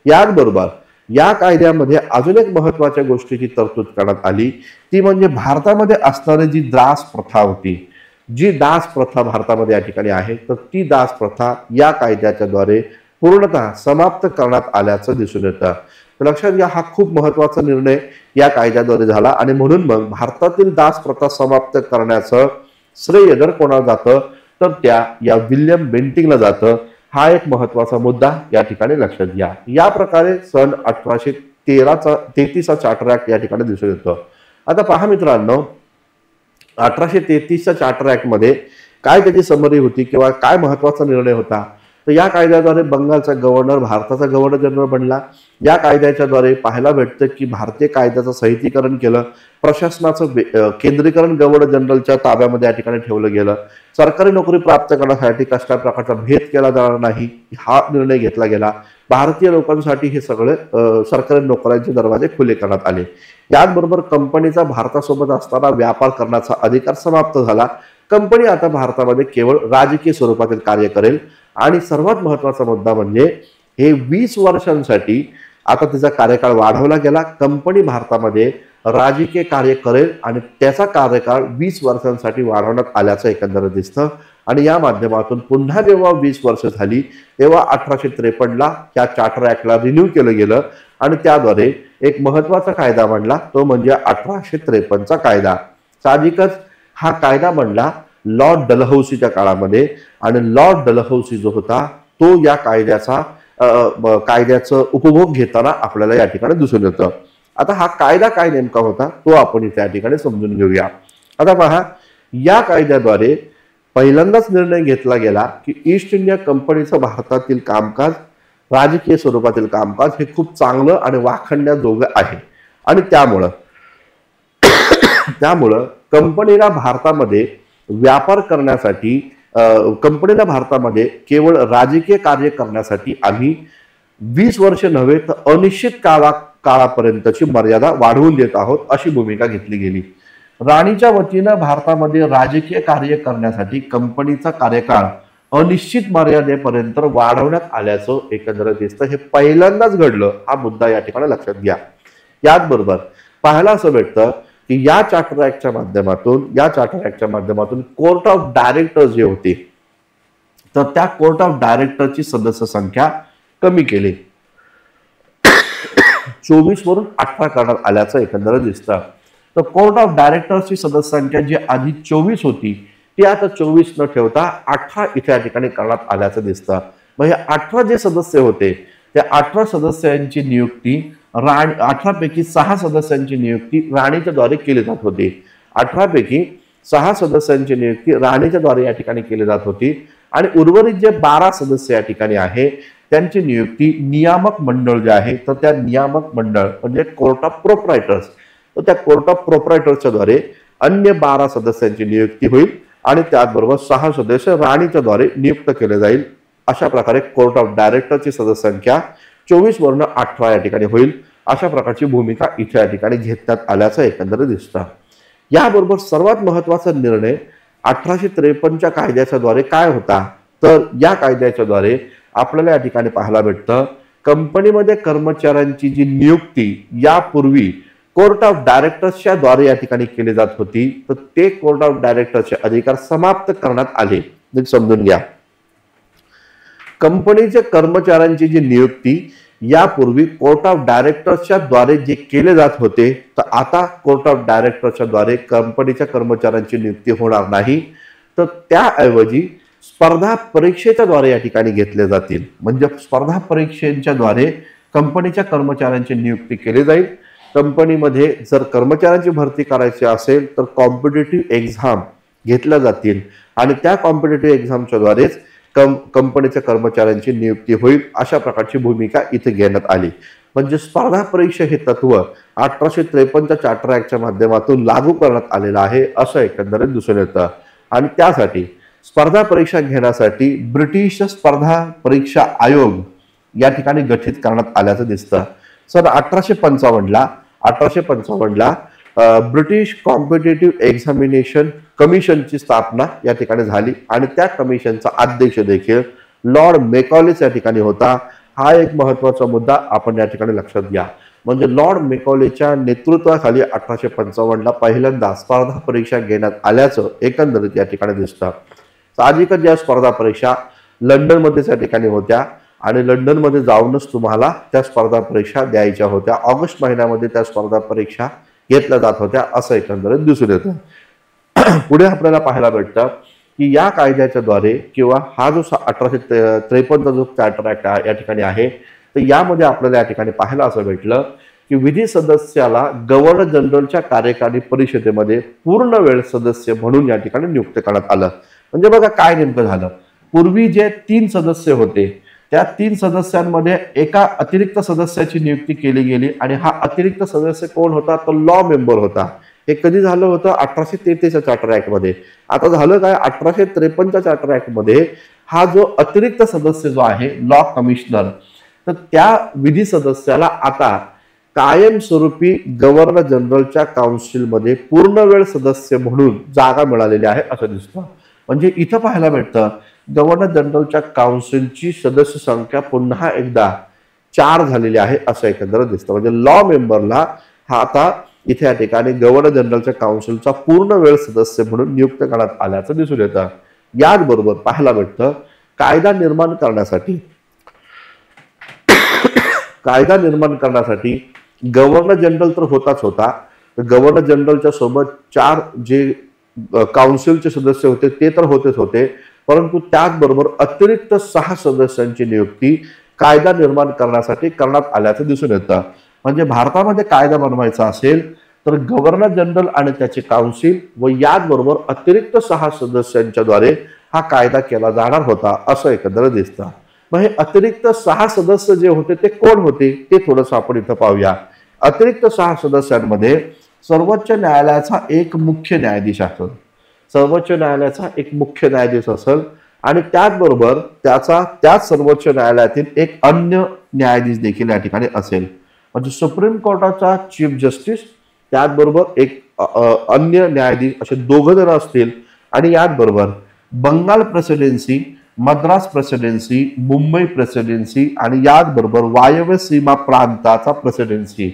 याचबरोबर या कायद्यामध्ये अजून एक महत्वाच्या गोष्टीची तरतूद करण्यात आली ती म्हणजे भारतामध्ये असणारी जी दास प्रथा होती, जी दास प्रथा भारतामध्ये या ठिकाणी आहे तर ती दास प्रथा या कायद्याच्या द्वारे पूर्णतः समाप्त करण्यात आल्याचं दिसून येतं। तर लक्षात घ्या हा खूप महत्वाचा निर्णय या कायद्याद्वारे झाला आणि म्हणून मग भारतातील दास प्रथा समाप्त करण्याचं श्रेय जर कोणाला जातं तर त्या या विल्यम बेंटिंगला जातं। हा एक महत्वाचा मुद्दा या ठिकाणी लक्षात घ्या। या प्रकारे सन 1833 चा चार्टर ऍक्ट या ठिकाणी दिसून येतो। आता पहा मित्रांनो 1833 च्या चार्टर ऍक्ट मध्ये काय त्याची समरी होती किंवा काय महत्वाचा निर्णय होता तर या कायद्याद्वारे बंगालचा गव्हर्नर भारताचा गव्हर्नर जनरल बनला। या कायद्याच्या द्वारे पाहायला भेटतं की भारतीय कायद्याचं संहितीकरण केलं, प्रशासनाचं केंद्रीकरण गव्हर्नर जनरलच्या ताब्यामध्ये या ठिकाणी ठेवलं गेलं, सरकारी नोकरी प्राप्त करण्यासाठी कसल्या प्रकारचा भेद केला जाणार नाही हा निर्णय घेतला गेला। भारतीय लोकांसाठी हे सगळे सरकारी नोकऱ्यांचे दरवाजे खुले करण्यात आले। याचबरोबर कंपनीचा भारतासोबत असताना व्यापार करण्याचा अधिकार समाप्त झाला। कंपनी आता भारतामध्ये केवळ राजकीय स्वरूपातील कार्य करेल आणि सर्वात महत्वाचा मुद्दा म्हणजे हे 20 वर्षांसाठी आता तिचा कार्यकाळ वाढवला गेला। कंपनी भारतामध्ये राजकीय कार्य करेल आणि त्याचा कार्यकाळ 20 वर्षांसाठी वाढवण्यात आल्याचं एकंदरीत दिसतं। आणि या माध्यमातून पुन्हा जेव्हा 20 वर्ष झाली तेव्हा 1853ला त्या चार्टर ऍक्टला रिन्यू केलं गेलं आणि त्याद्वारे एक महत्वाचा कायदा बनला, तो म्हणजे 1853चा कायदा। साहजिकच हा कायदा बनला लॉर्ड डलहौसीच्या काळामध्ये आणि लॉर्ड डलहौसी जो होता तो या कायद्याचं उपभोग घेताना आपल्याला या ठिकाणी दिसून येतं। आता हा कायदा काय नेमका होता तो आपण त्या ठिकाणी समजून घेऊया। आता पहा, या कायद्याद्वारे पहिल्यांदाच निर्णय घेतला गेला की ईस्ट इंडिया कंपनीचं भारतातील कामकाज, राजकीय स्वरूपातील कामकाज हे खूप चांगलं आणि वाखण्याजोगं आहे आणि त्यामुळं कंपनीला भारतामध्ये व्यापार करण्यासाठी, कंपनीला भारतामध्ये केवळ राजकीय कार्य करण्यासाठी आम्ही 20 वर्ष नव्हे तर अनिश्चित काळापर्यंतची मर्यादा वाढवून देत आहोत, अशी भूमिका घेतली गेली। राणीच्या वतीनं भारतामध्ये राजकीय कार्य करण्यासाठी कंपनीचा कार्यकाळ अनिश्चित मर्यादेपर्यंत वाढवण्यात आल्याचं एकंदरीत दिसतं। हे पहिल्यांदाच घडलं, हा मुद्दा या ठिकाणी लक्षात घ्या। याचबरोबर पाहायला असं भेटतं की या चार्टर ऍक्टच्या माध्यमातून कोर्ट ऑफ डायरेक्टर जे होते तर त्या कोर्ट ऑफ डायरेक्टरची सदस्य संख्या कमी केली, 24 वरून 18 करण्यात आल्याचं एकंदरीत दिसतं। तर कोर्ट ऑफ डायरेक्टर्सची सदस्य संख्या जी आधी 24 होती ती आता 24 न ठेवता 18 इथे या ठिकाणी करण्यात आल्याचं दिसतं। मग हे 18 जे सदस्य होते त्या 18 सदस्यांची नियुक्ती 18 पैकी 6 सदस्यांची नियुक्ती राणीच्या द्वारे केली जात होती। 18 पैकी 6 सदस्यांची नियुक्ती राणीच्या द्वारे या ठिकाणी केली जात होती आणि उर्वरित जे 12 सदस्य या ठिकाणी आहे त्यांची नियुक्ती नियामक मंडळ जे आहे तर त्या नियामक मंडळ म्हणजे कोर्ट ऑफ प्रोप्रायटर्स, तर त्या कोर्ट ऑफ प्रोप्रायटर्सच्या द्वारे अन्य 12 सदस्यांची नियुक्ती होईल आणि त्याचबरोबर 6 सदस्य राणीच्या द्वारे नियुक्त केले जाईल। अशा प्रकारे कोर्ट ऑफ डायरेक्टरची सदस्य संख्या 24 वरून 18 या ठिकाणी होईल। अशा प्रकारची भूमिका इथे या ठिकाणी घेतण्यात आल्याचं एकंदरीत दिसतं। याबरोबर सर्वात महत्वाचा निर्णय 1853च्या कायद्याच्या द्वारे काय होता, तर या कायद्याच्या द्वारे आपल्याला या ठिकाणी पाहायला भेटतं कंपनीमध्ये कर्मचाऱ्यांची जी नियुक्ती यापूर्वी कोर्ट ऑफ डायरेक्टर्सच्या द्वारे या ठिकाणी केली जात होती तर ते कोर्ट ऑफ डायरेक्टर्सचे अधिकार समाप्त करण्यात आले। समजून घ्या, कंपनीच्या कर्मचाऱ्यांची जी नियुक्ती यापूर्वी कोर्ट ऑफ डायरेक्टर्सच्या द्वारे जे केले जात होते तर आता कोर्ट ऑफ डायरेक्टर्सच्या द्वारे कंपनीच्या कर्मचाऱ्यांची नियुक्ती होणार नाही, तर त्याऐवजी स्पर्धा परीक्षेच्या द्वारे या ठिकाणी घेतले जातील। म्हणजे स्पर्धा परीक्षेच्या द्वारे कंपनीच्या कर्मचाऱ्यांची नियुक्ती केली जाईल। कंपनीमध्ये जर कर्मचाऱ्यांची भरती करायची असेल तर कॉम्पिटिटिव्ह एक्झाम घेतल्या जातील आणि त्या कॉम्पिटिटिव्ह एक्झामच्या द्वारेच कंपनीच्या कर्मचाऱ्यांची नियुक्ती होईल। अशा प्रकारची भूमिका इथे घेण्यात आली। म्हणजे स्पर्धा परीक्षा हे तत्व 1853च्या चार्टर ऍक्टच्या माध्यमातून लागू करण्यात आलेलं आहे असं एकंदरीत दिसून येतं। आणि त्यासाठी स्पर्धा परीक्षा घेण्यासाठी ब्रिटिश स्पर्धा परीक्षा आयोग या ठिकाणी गठीत करण्यात आल्याचं दिसतं। सन 1855ला ब्रिटिश कॉम्पिटिटिव्ह एक्झामिनेशन कमिशनची स्थापना या ठिकाणी झाली आणि त्या कमिशनचा अध्यक्ष देखील लॉर्ड मेकॉलेस या ठिकाणी होता। हा एक महत्वाचा मुद्दा आपण या ठिकाणी लक्षात घ्या। म्हणजे लॉर्ड मेकॉलेच्या नेतृत्वाखाली 1855ला पहिल्यांदा स्पर्धा परीक्षा घेण्यात आल्याचं एकंदरीत या ठिकाणी दिसतं। साहजिकच या स्पर्धा परीक्षा लंडनमध्येच या ठिकाणी होत्या आणि लंडनमध्ये जाऊनच तुम्हाला त्या स्पर्धा परीक्षा द्यायच्या होत्या। ऑगस्ट महिन्यामध्ये त्या स्पर्धा परीक्षा घेतल्या जात होत्या असं एकंदरीत दिसून येतं। पुढे आपल्याला पाहायला भेटतं की या कायद्याच्या द्वारे किंवा हा जो 1853 जो चार्टर ऍक्ट या ठिकाणी आहे तर यामध्ये आपल्याला या ठिकाणी पाहायला असं भेटलं की विधी सदस्याला गव्हर्नर जनरलच्या कार्यकारी परिषदेमध्ये पूर्ण वेळ सदस्य म्हणून या ठिकाणी नियुक्त करण्यात आलं। म्हणजे बघा काय नेमकं झालं, पूर्वी जे 3 सदस्य होते त्या 3 सदस्यांमध्ये एका अतिरिक्त सदस्याची नियुक्ती केली गेली आणि हा अतिरिक्त सदस्य कोण होता, तो लॉ मेंबर होता। हे कधी झालं होतं 1833च्या चार्टर ऍक्ट मध्ये। आता झालं काय 1853च्या चार्टर ऍक्ट मध्ये हा जो अतिरिक्त सदस्य जो आहे लॉ कमिशनर तर त्या विधी सदस्याला आता कायमस्वरूपी गव्हर्नर जनरलच्या काउन्सिलमध्ये पूर्ण वेळ सदस्य म्हणून जागा मिळालेली आहे असं दिसतं। म्हणजे इथं पाहायला भेटतं गव्हर्नर जनरलच्या काउन्सिलची सदस्य संख्या पुन्हा एकदा 4 झालेली आहे असं एकंदरीत दिसतं। म्हणजे लॉ मेंबरला हा आता इथे या ठिकाणी गव्हर्नर जनरलच्या काउन्सिलचा पूर्ण वेळ सदस्य म्हणून नियुक्त करण्यात आल्याचं दिसून येतं. याचबरोबर पाहायला भेटतं कायदा निर्माण करण्यासाठी गव्हर्नर जनरल तर होताच होता. गव्हर्नर जनरलच्या सोबत 4 जे काउन्सिलचे सदस्य होते ते तर होतेच होते, परंतु त्याचबरोबर अतिरिक्त 6 सदस्यांची नियुक्ती कायदा निर्माण करण्यासाठी करण्यात आल्याचं दिसून येतं. म्हणजे भारतामध्ये कायदा बनवायचा असेल तर गव्हर्नर जनरल आणि त्याचे काउन्सिल व याचबरोबर अतिरिक्त 6 सदस्यांच्याद्वारे हा कायदा केला जाणार होता असं एकंदर दिसतं. मग हे अतिरिक्त 6 सदस्य जे होते ते कोण होते ते थोडंसं आपण इथं पाहूया. अतिरिक्त 6 सदस्यांमध्ये सर्वोच्च न्यायालयाचा एक मुख्य न्यायाधीश असेल, आणि त्याचबरोबर त्याच सर्वोच्च न्यायालयातील एक अन्य न्यायाधीश देखील या ठिकाणी असेल. म्हणजे सुप्रीम कोर्टाचा चीफ जस्टिस त्याचबरोबर एक अन्य न्यायाधीश असे 2 जण असतील. आणि याचबरोबर Bengal presidency, Madras presidency, Mumbai presidency आणि याचबरोबर वायव्य सीमा प्रांताचा प्रेसिडेन्सी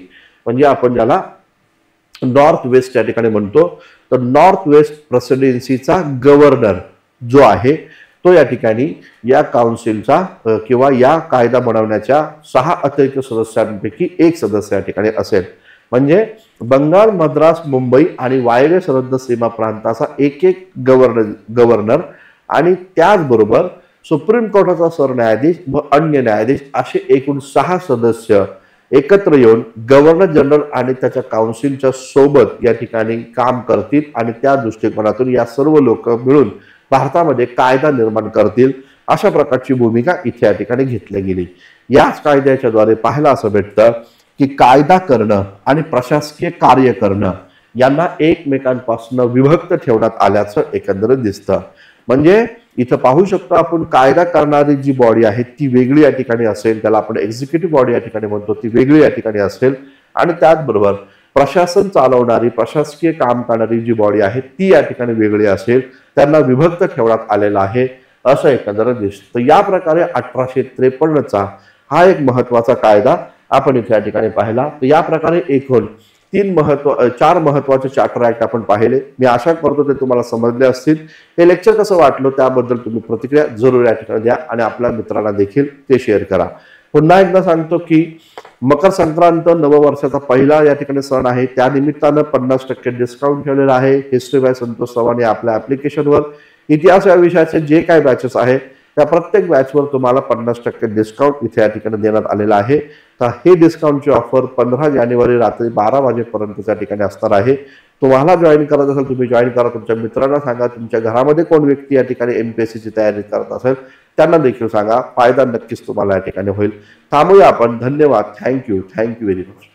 म्हणजे आपण ज्याला नॉर्थ वेस्ट या ठिकाणी म्हणतो, तर नॉर्थ वेस्ट प्रेसिडेन्सीचा गव्हर्नर जो आहे तो या ठिकाणी या काउन्सिलचा किंवा या कायदा बनवण्याच्या 6 अतिरिक्त सदस्यांपैकी एक सदस्य या ठिकाणी असेल. म्हणजे बंगाल, मद्रास, मुंबई आणि वायव्य सरहद्द सीमा प्रांताचा एक गव्हर्नर आणि त्याचबरोबर सुप्रीम कोर्टाचा सरन्यायाधीश व अन्य न्यायाधीश असे एकूण 6 सदस्य एकत्र येऊन गव्हर्नर जनरल आणि त्याच्या काउन्सिलच्या सोबत या ठिकाणी काम करतील आणि त्या दृष्टिकोनातून या सर्व लोक मिळून भारतामध्ये कायदा निर्माण करतील अशा प्रकारची भूमिका इथे या ठिकाणी घेतली गेली. याच कायद्याच्या द्वारे पाहायला असं भेटतं की कायदा करणं आणि प्रशासकीय कार्य करणं यांना एकमेकांपासून विभक्त ठेवण्यात आल्याचं एकंदरीत दिसतं. म्हणजे इथं पाहू शकतो आपण कायदा करणारी जी बॉडी आहे ती वेगळी या ठिकाणी असेल, त्याला आपण एक्झिक्युटिव्ह बॉडी या ठिकाणी म्हणतो, ती वेगळी या ठिकाणी असेल. आणि त्याचबरोबर प्रशासन चालवणारी, प्रशासकीय काम करणारी जी बॉडी आहे ती या ठिकाणी वेगळी असेल, त्यांना विभक्त ठेवण्यात आलेलं आहे असं एकंदरीत दिसतं. या प्रकारे 1853चा हा एक महत्वाचा कायदा आपण इथे या ठिकाणी पाहिला. तर या प्रकारे एकूण 4 महत्वाचे चार्टर ऍक्ट आपण पाहिले. मी आशा करतो ते तुम्हाला समजले असतील. हे लेक्चर कसं वाटलं त्याबद्दल तुम्ही प्रतिक्रिया जरूर या ठिकाणी द्या आणि आपल्या मित्रांना देखील ते शेअर करा. पुन्हा एकदा सांगतो की मकर संक्रांत नववर्षाचा पहिला या ठिकाणी सण आहे, त्या निमित्तानं 50% डिस्काउंट ठेवलेला आहे हिस्ट्री बाय संतोष चव्हाण या आपल्या ऍप्लिकेशनवर. इतिहास या विषयाचे जे काही बॅचेस आहे त्या प्रत्येक बॅचवर तुम्हाला 50% डिस्काउंट इथे या ठिकाणी देण्यात आलेला आहे. तर हे डिस्काउंटची ऑफर 15 जानेवारी रात्री 12 वाजेपर्यंत त्या ठिकाणी असणार आहे. तुम्हाला जॉईन करायचं असेल तुम्ही जॉईन करा, तुमच्या मित्रांना सांगा, तुमच्या घरामध्ये कोण व्यक्ती या ठिकाणी MPSCची तयारी करत असेल त्यांना देखील सांगा, फायदा नक्कीच तुम्हाला या ठिकाणी होईल. थांबूया आपण. धन्यवाद. Thank you very much.